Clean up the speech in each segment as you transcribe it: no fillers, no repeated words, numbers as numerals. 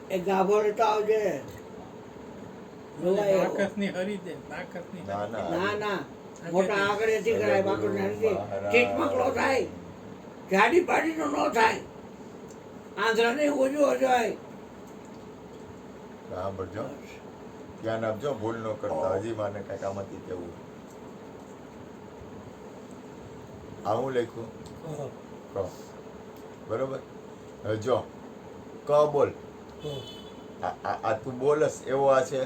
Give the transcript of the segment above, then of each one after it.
એ ગાભો લેતો આવજે. રોવાય એવો. બાકસની હરી દે, બાકસની. ના ના ના ના મોટા આંકડેથી કરાય, બાકડ નથી. ચીટમકલો થાય, જાડી પાડીનો ન થાય. આંધળાને ઓછું જાય. સાંભળજો, ધ્યાન આપજો, ભૂલ ન કરતા. હજી માને કઈક આમાંથી કેવું. આ હું લખ્યું ક, બરોબર. હવે જો ક બોલ. આ તું બોલસ એવો આ છે.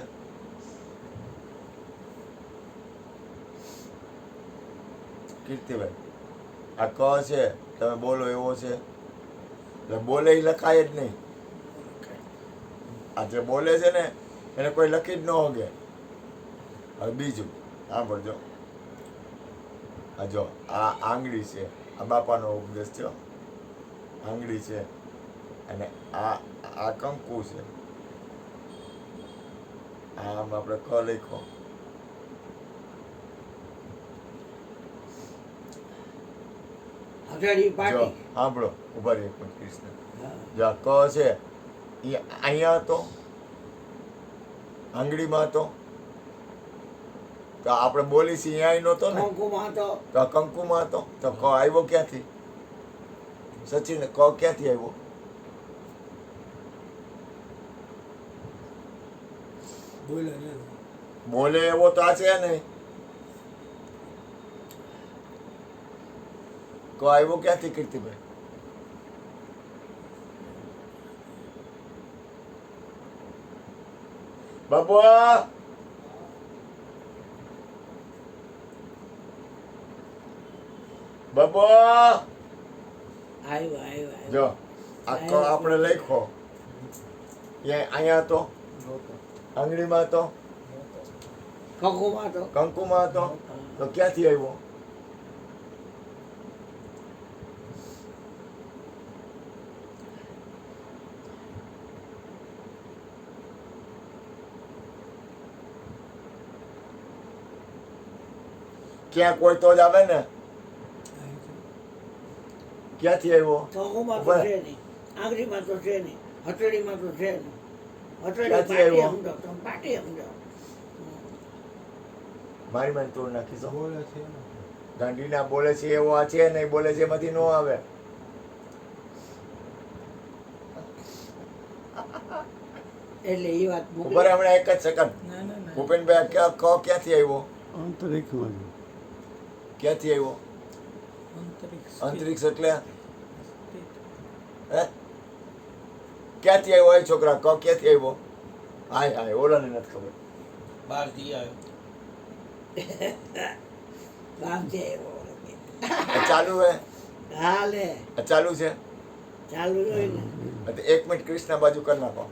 કીર્તિભાઈ, આ ક છે, તમે બોલો એવો છે. એટલે બોલે એ લખાય જ નહીં. આ જે બોલે છે ને એને કોઈ લખી જ ન હોગે. હવે બીજું સાંભળજો. આ જો આ આંગળી છે, આ બાપાનો ઉપદેશ છે. આંગળી છે અને આ કંકુ છે. આમ આપણે ક લખો. હથેળી જો પાડી. સાંભળો, ઉભા રહી એક મિનિટ કૃષ્ણ. હા. જો આ ક છે એ અહીંયા હતો, આંગળીમાં હતો. તો આપણે બોલી છીએ અહીંયા નહોતો ને, કંકુમાં તો તો આ કંકુમાં હતો. તો ક આવ્યો ક્યાંથી? સચિન, ક ક્યાંથી આવ્યો? બોલે એવો તો આ છે નહીં. ક આવ્યો ક્યાંથી કીર્તિભાઈ? બાબા બાબા આવ્યો. જો આ ક આપણે લખો. અહીંયા હતો, આંગળીમાં હતો, કંકુમાં તો કંકુમાં હતો. તો ક્યાંથી આવ્યો? ક્યાં કોઈ તો જ આવે ને. ક્યાંથી આવ્યો? કંકુમાં તો છે નહીં, આંગળીમાં તો છે નહીં, હથેળીમાં તો છે નહીં. હથેળી ક્યાંથી પાટી આવ્યો? સમજો, તમે પાટી સમજો. મારી મારી તોડ નાખીશું. ગાંડીના બોલે છે એવો આ છે નહીં, બોલે છે એમાંથી નો આવે. એટલે એ વાત મૂકી. ઉપર હમણાં એક જ સેકન્ડ. ના ના ના, ભૂપેનભાઈ ક ક્યાંથી આવ્યો? અંતરિક્ષમાં ક્યાંથી આવ્યો? અંતરિક્ષ. અંતરિક્ષ એટલે હે? ક્યાંથી આવ્યો એ છોકરા? ક ક્યાંથી આવ્યો? હાય હાય, ઓલાને નથી ખબર. બહારથી આવ્યો. ગામથી આવ્યો. આ ચાલુ હે? હાલે આ ચાલુ છે? ચાલુ જોઈને એક મિનિટ કૃષ્ણ બાજુ કરી નાખો.